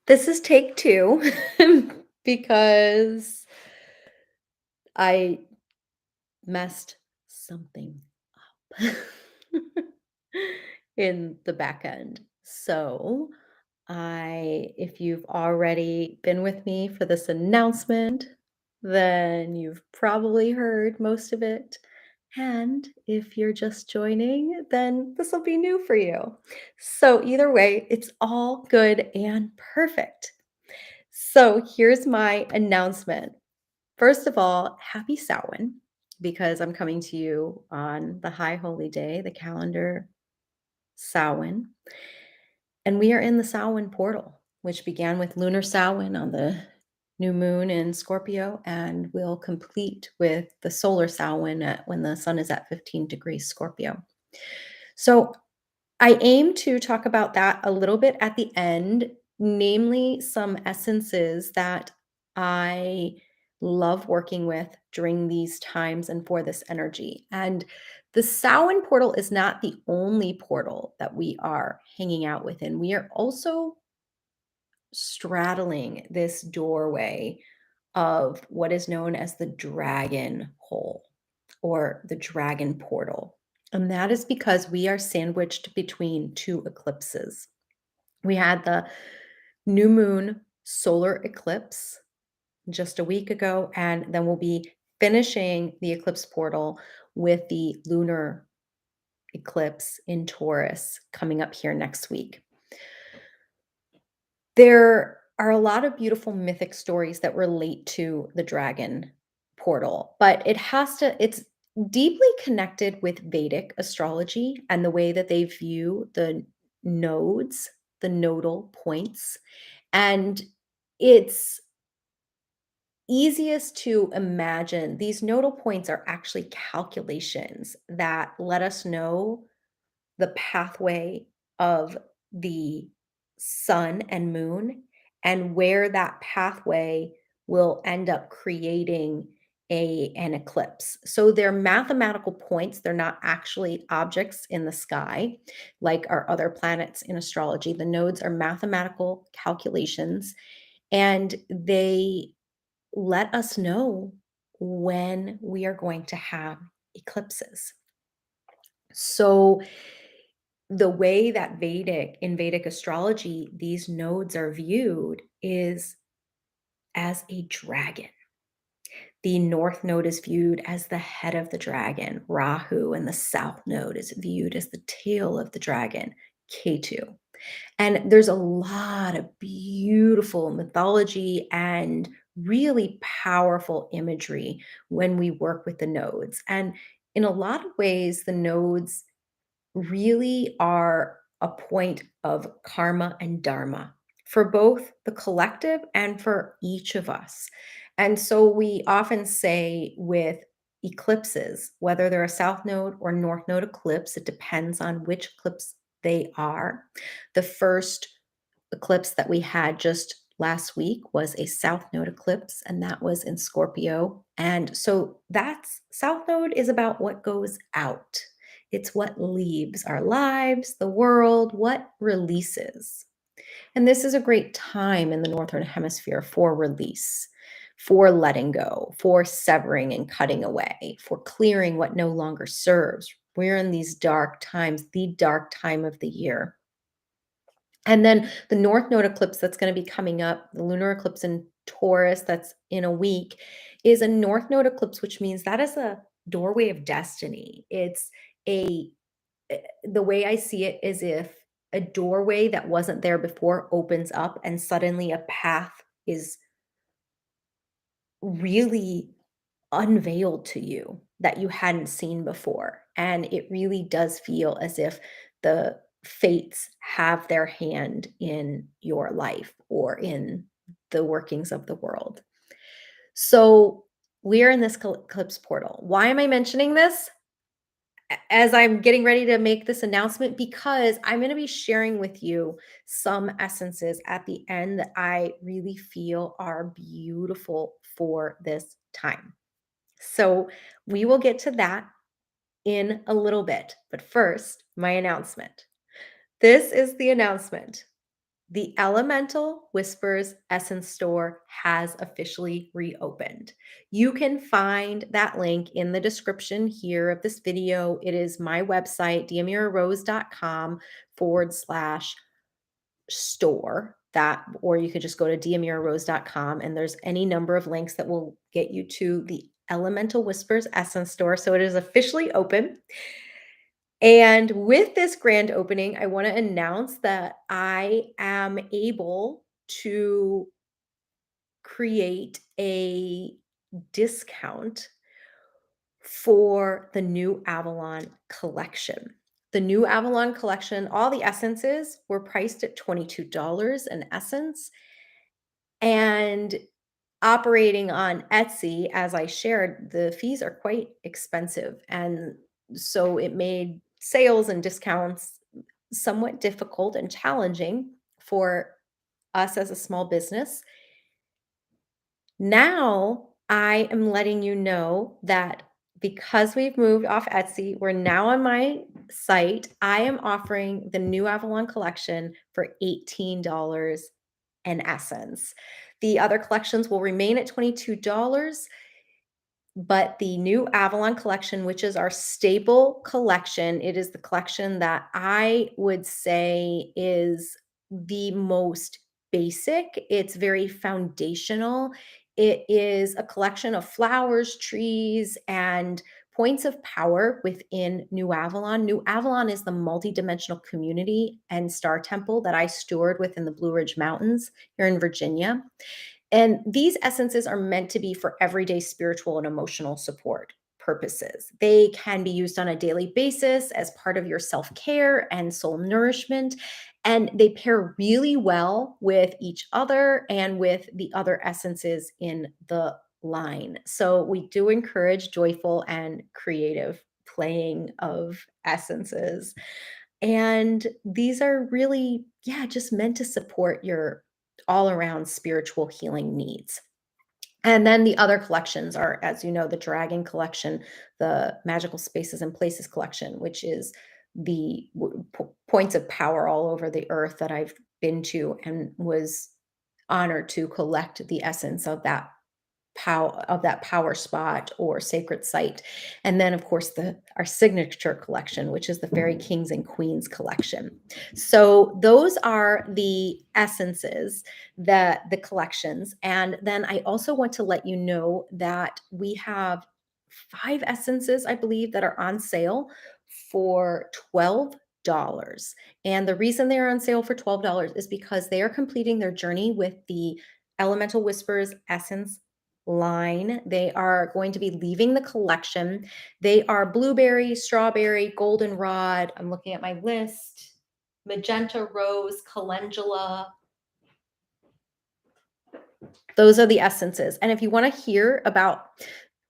This is take 2 because I messed something up in the back end. So, if you've already been with me for this announcement, then you've probably heard most of it. And if you're just joining, then this will be new for you. So, either way, it's all good and perfect. So here's my announcement. First of all, happy Samhain, because I'm coming to you on the high holy day, the calendar Samhain. And we are in the Samhain portal, which began with lunar Samhain on the new moon in Scorpio and will complete with the solar Samhain when the sun is at 15 degrees Scorpio. So I aim to talk about that a little bit at the end, namely some essences that I love working with during these times and for this energy. And the Samhain portal is not the only portal that we are hanging out within. We are also straddling this doorway of what is known as the dragon hole or the dragon portal. And that is because we are sandwiched between two eclipses. We had the new moon solar eclipse just a week ago, and then we'll be finishing the eclipse portal with the lunar eclipse in Taurus coming up here next week. There are a lot of beautiful mythic stories that relate to the dragon portal, but it's deeply connected with Vedic astrology and the way that they view the nodes, the nodal points. And it's easiest to imagine these nodal points are actually calculations that let us know the pathway of the sun and moon and where that pathway will end up creating an eclipse. So they're mathematical points, they're not actually objects in the sky like our other planets in astrology. The nodes are mathematical calculations and they let us know when we are going to have eclipses. So the way that Vedic astrology, these nodes are viewed is as a dragon. The north node is viewed as the head of the dragon, Rahu, and the south node is viewed as the tail of the dragon, Ketu. And there's a lot of beautiful mythology and really powerful imagery when we work with the nodes. And in a lot of ways, the nodes really are a point of karma and dharma for both the collective and for each of us. And so we often say with eclipses, whether they're a south node or north node eclipse, it depends on which eclipse they are. The first eclipse that we had just last week was a south node eclipse, and that was in Scorpio. And so that's south node is about what goes out. It's what leaves our lives, the world, what releases. And this is a great time in the Northern Hemisphere for release, for letting go, for severing and cutting away, for clearing what no longer serves. We're in these dark times, the dark time of the year. And then the North Node eclipse that's going to be coming up, the lunar eclipse in Taurus that's in a week, is a North Node eclipse, which means that is a doorway of destiny. It's a the way I see it is if a doorway that wasn't there before opens up and suddenly a path is really unveiled to you that you hadn't seen before. And it really does feel as if the fates have their hand in your life or in the workings of the world. So we're in this eclipse portal. Why am I mentioning this? As I'm getting ready to make this announcement, because I'm going to be sharing with you some essences at the end that I really feel are beautiful for this time. So we will get to that in a little bit. But first, my announcement. This is the announcement. The Elemental Whispers Essence Store has officially reopened. You can find that link in the description here of this video. It is my website, diamiraRose.com/store. That, or you could just go to diamiraRose.com and there's any number of links that will get you to the Elemental Whispers Essence Store. So it is officially open. And with this grand opening, I want to announce that I am able to create a discount for the new Avalon collection. The new Avalon collection, all the essences were priced at $22 an essence. And operating on Etsy, as I shared, the fees are quite expensive. And so it made sales and discounts somewhat difficult and challenging for us as a small business. Now I am letting you know that because we've moved off Etsy, we're now on my site. I am offering the new Avalon collection for $18 an essence. The other collections will remain at $22. But the new Avalon collection, which is our staple collection, it is the collection that I would say is the most basic. It's very foundational. It is a collection of flowers, trees, and points of power within New Avalon. New Avalon is the multidimensional community and star temple that I steward within the Blue Ridge Mountains here in Virginia. And these essences are meant to be for everyday spiritual and emotional support purposes. They can be used on a daily basis as part of your self care and soul nourishment. And they pair really well with each other and with the other essences in the line. So we do encourage joyful and creative playing of essences. And these are really, yeah, just meant to support your all around spiritual healing needs. And then the other collections are, as you know, the Dragon collection, the Magical Spaces and Places collection, which is the points of power all over the earth that I've been to and was honored to collect the essence of that power spot or sacred site. And then of course our signature collection, which is the Fairy Kings and Queens collection. So those are the essences, the collections. And then I also want to let you know that we have 5 essences, I believe, that are on sale for $12. And the reason they're on sale for $12 is because they are completing their journey with the Elemental Whispers Essence line. They are going to be leaving the collection. They are blueberry, strawberry, goldenrod. I'm looking at my list. Magenta Rose, Calendula. Those are the essences. And if you want to hear about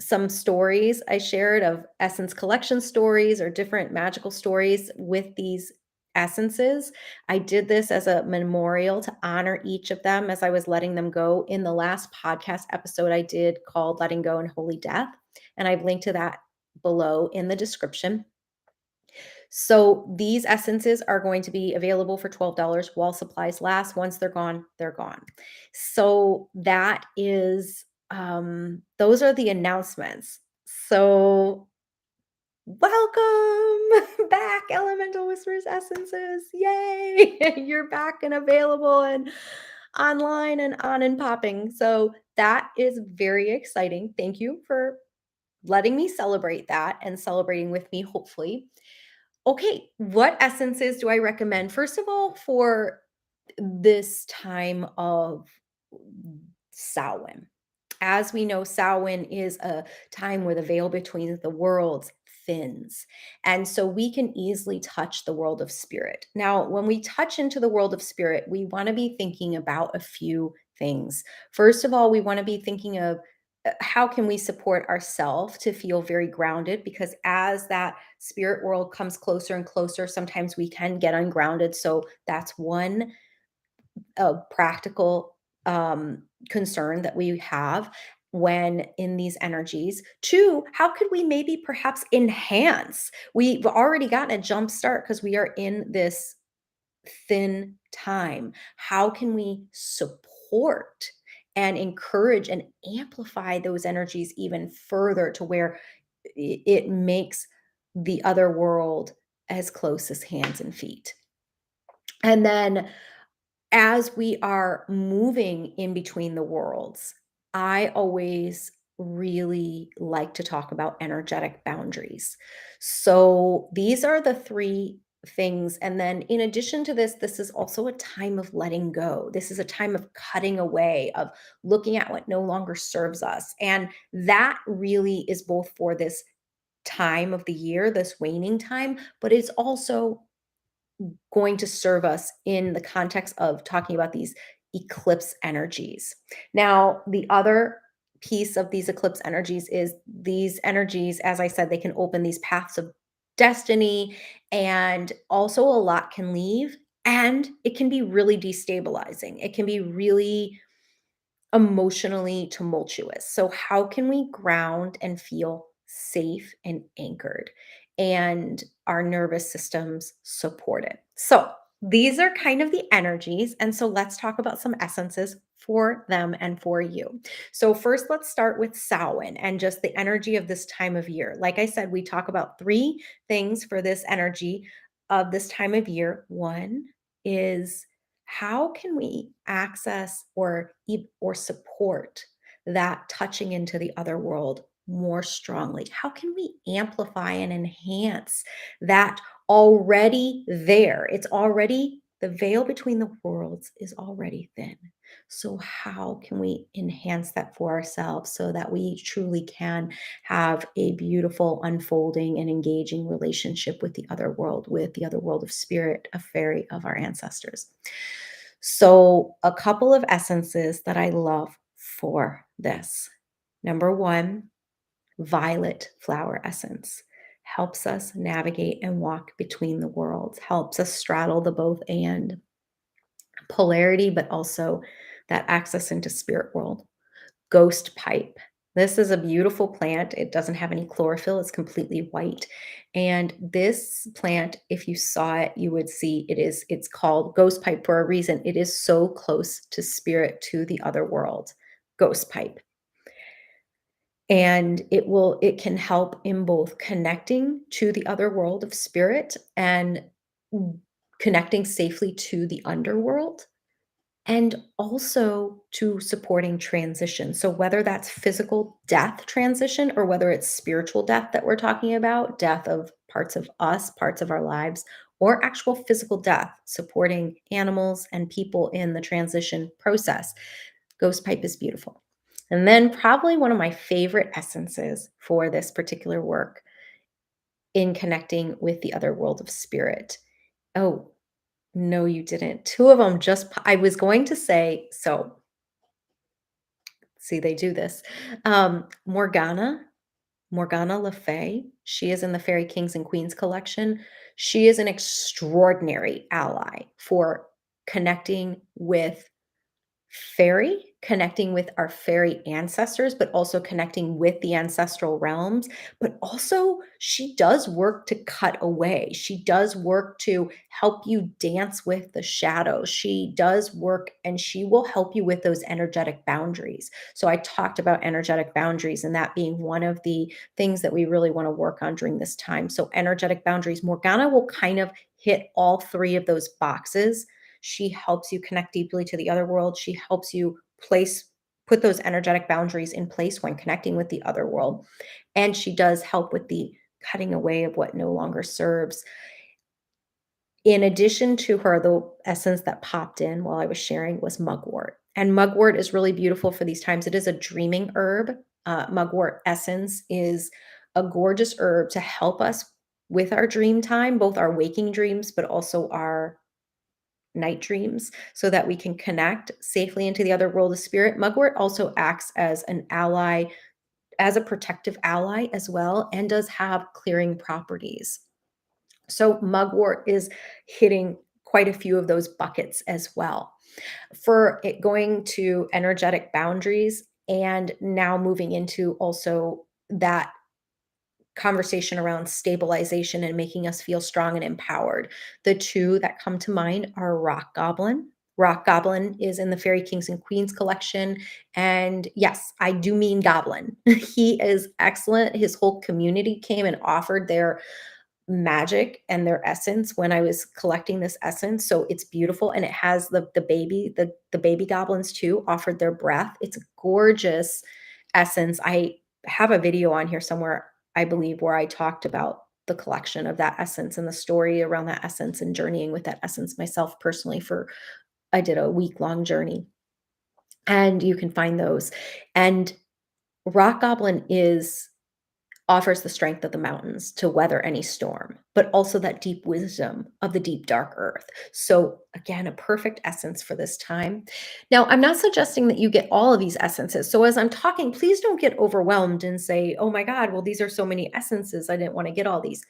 some stories I shared of essence collection stories or different magical stories with these essences, I did this as a memorial to honor each of them as I was letting them go in the last podcast episode I did called Letting Go and Holy Death. And I've linked to that below in the description. So these essences are going to be available for $12 while supplies last. Once they're gone, they're gone. So that is those are the announcements. So welcome back, Elemental Whispers Essences. Yay! You're back and available and online and on and popping. So that is very exciting. Thank you for letting me celebrate that and celebrating with me, hopefully. Okay, what essences do I recommend? First of all, for this time of Samhain. As we know, Samhain is a time where the veil between the worlds thins. And so we can easily touch the world of spirit. Now, when we touch into the world of spirit, we want to be thinking about a few things. First of all, we want to be thinking of how can we support ourselves to feel very grounded, because as that spirit world comes closer and closer, sometimes we can get ungrounded. So that's one practical concern that we have when in these energies. Two, how could we maybe perhaps enhance? We've already gotten a jump start because we are in this thin time? How can we support and encourage and amplify those energies even further to where it makes the other world as close as hands and feet? And then as we are moving in between the worlds, I always really like to talk about energetic boundaries. So these are the three things. And then in addition to this is also a time of letting go. This is a time of cutting away, of looking at what no longer serves us. And that really is both for this time of the year, this waning time, but it's also going to serve us in the context of talking about these eclipse energies. Now, the other piece of these eclipse energies is these energies, as I said, they can open these paths of destiny, and also a lot can leave, and it can be really destabilizing. It can be really emotionally tumultuous. So, how can we ground and feel safe and anchored, and our nervous systems support it? So, these are kind of the energies. And so, let's talk about some essences for them and for you. So, first, let's start with Samhain and just the energy of this time of year. Like I said, we talk about three things for this energy of this time of year. One is, how can we access or support that touching into the other world more strongly? How can we amplify and enhance that already there? It's already, the veil between the worlds is already thin. So how can we enhance that for ourselves so that we truly can have a beautiful unfolding and engaging relationship with the other world of spirit, of fairy, of our ancestors? So, a couple of essences that I love for this. Number one, violet flower essence helps us navigate and walk between the worlds, helps us straddle the both and polarity, but also that access into spirit world. Ghost pipe. This is a beautiful plant. It doesn't have any chlorophyll. It's completely white. And this plant, if you saw it, you would see it's called ghost pipe for a reason. It is so close to spirit, to the other world. Ghost pipe. And it can help in both connecting to the other world of spirit and connecting safely to the underworld, and also to supporting transition. So, whether that's physical death transition or whether it's spiritual death that we're talking about, death of parts of us, parts of our lives, or actual physical death, supporting animals and people in the transition process, Ghost Pipe is beautiful. And then, probably one of my favorite essences for this particular work in connecting with the other world of spirit. Oh, no, you didn't. Two of them just, I was going to say, so see, they do this. Morgana, Morgana Le Fay, she is in the Fairy Kings and Queens collection. She is an extraordinary ally for connecting with fairy, connecting with our fairy ancestors, but also connecting with the ancestral realms. But also, she does work to cut away. She does work to help you dance with the shadows. She does work and she will help you with those energetic boundaries. So, I talked about energetic boundaries and that being one of the things that we really want to work on during this time. So, energetic boundaries, Morgana will kind of hit all three of those boxes. She helps you connect deeply to the other world. She helps you put those energetic boundaries in place when connecting with the other world. And she does help with the cutting away of what no longer serves. In addition to her, the essence that popped in while I was sharing was mugwort. And mugwort is really beautiful for these times. It is a dreaming herb. Mugwort essence is a gorgeous herb to help us with our dream time, both our waking dreams, but also our night dreams, so that we can connect safely into the other world of spirit. Mugwort also acts as an ally, as a protective ally as well, and does have clearing properties. So, mugwort is hitting quite a few of those buckets as well. For it going to energetic boundaries and now moving into also that conversation around stabilization and making us feel strong and empowered. The two that come to mind are Rock Goblin. Rock Goblin is in the Fairy Kings and Queens collection. And yes, I do mean Goblin. He is excellent. His whole community came and offered their magic and their essence when I was collecting this essence. So it's beautiful and it has the baby goblins too offered their breath. It's a gorgeous essence. I have a video on here somewhere, I believe, where I talked about the collection of that essence and the story around that essence and journeying with that essence myself personally for I did a week-long journey. And you can find those. And Rock Goblin is offers the strength of the mountains to weather any storm, but also that deep wisdom of the deep, dark earth. So, again, a perfect essence for this time. Now, I'm not suggesting that you get all of these essences. So, as I'm talking, please don't get overwhelmed and say, oh my God, well, these are so many essences. I didn't want to get all these.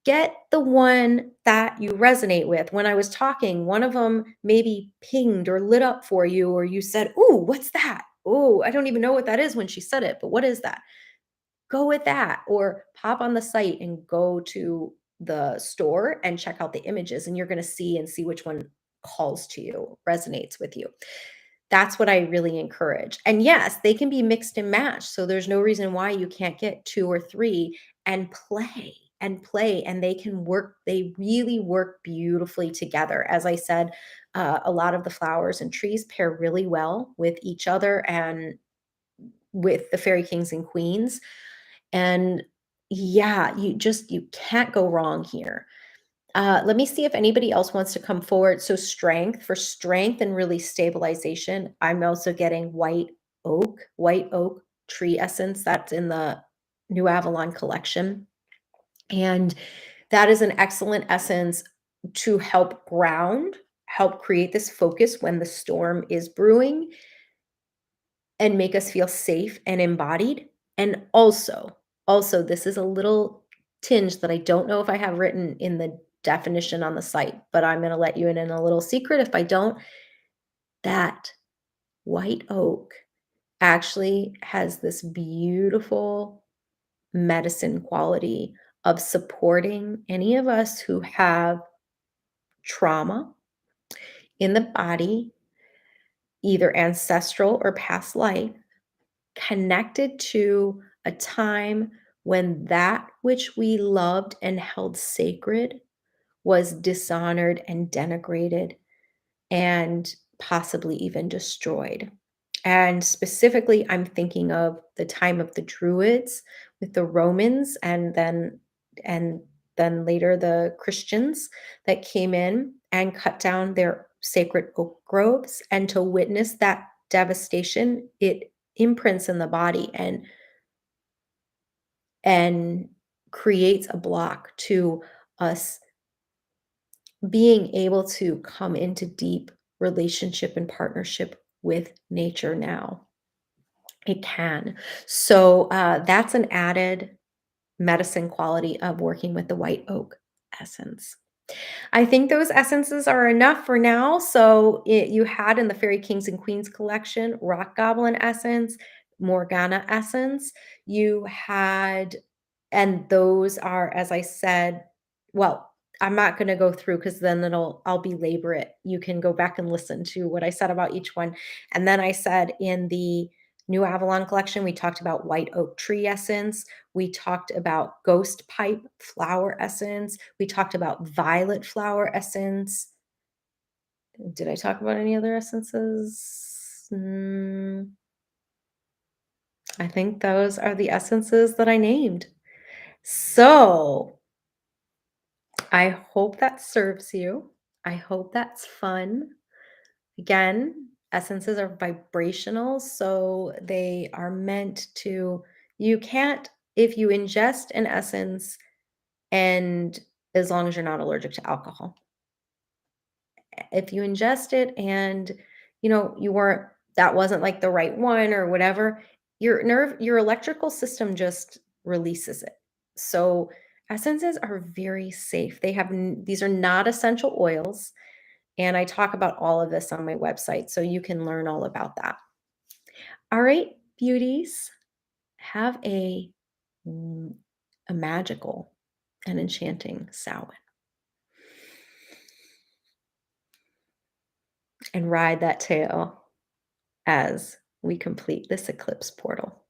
Get the one that you resonate with. When I was talking, one of them maybe pinged or lit up for you, or you said, ooh, what's that? Oh, I don't even know what that is when she said it, but what is that? Go with that or pop on the site and go to the store and check out the images and you're going to see which one calls to you, resonates with you. That's what I really encourage. And yes, they can be mixed and matched. So there's no reason why you can't get two or three and play and they can work they really work beautifully together. As I said, a lot of the flowers and trees pair really well with each other and with the fairy kings and queens and yeah, you can't go wrong here. Let me see if anybody else wants to come forward. So for strength and really stabilization, I'm also getting white oak tree essence that's in the New Avalon collection. And that is an excellent essence to help ground, help create this focus when the storm is brewing and make us feel safe and embodied. And also, this is a little tinge that I don't know if I have written in the definition on the site, but I'm going to let you in a little secret if I don't. That white oak actually has this beautiful medicine quality of supporting any of us who have trauma in the body, either ancestral or past life connected to a time when that which we loved and held sacred was dishonored and denigrated and possibly even destroyed. And specifically, I'm thinking of the time of the Druids with the Romans and then later the Christians that came in and cut down their sacred oak groves. And to witness that devastation, it imprints in the body and creates a block to us being able to come into deep relationship and partnership with nature now. It can. So that's an added medicine quality of working with the white oak essence. I think those essences are enough for now. So you had in the Fairy Kings and Queens collection, Rock Goblin essence, Morgana essence. You had, and those are, as I said, well, I'm not going to go through because then I'll belabor it. You can go back and listen to what I said about each one. And then I said in the New Avalon collection, we talked about white oak tree essence. We talked about ghost pipe flower essence. We talked about violet flower essence. Did I talk about any other essences? I think those are the essences that I named. So I hope that serves you. I hope that's fun. Again, essences are vibrational, so they are meant to, you can't, if you ingest an essence, and as long as you're not allergic to alcohol, if you ingest it and you weren't, that wasn't like the right one or whatever, your electrical system just releases it. So essences are very safe. These are not essential oils, and I talk about all of this on my website, so you can learn all about that. All right, beauties, have a a magical and enchanting Samhain, and ride that tail as we complete this eclipse portal.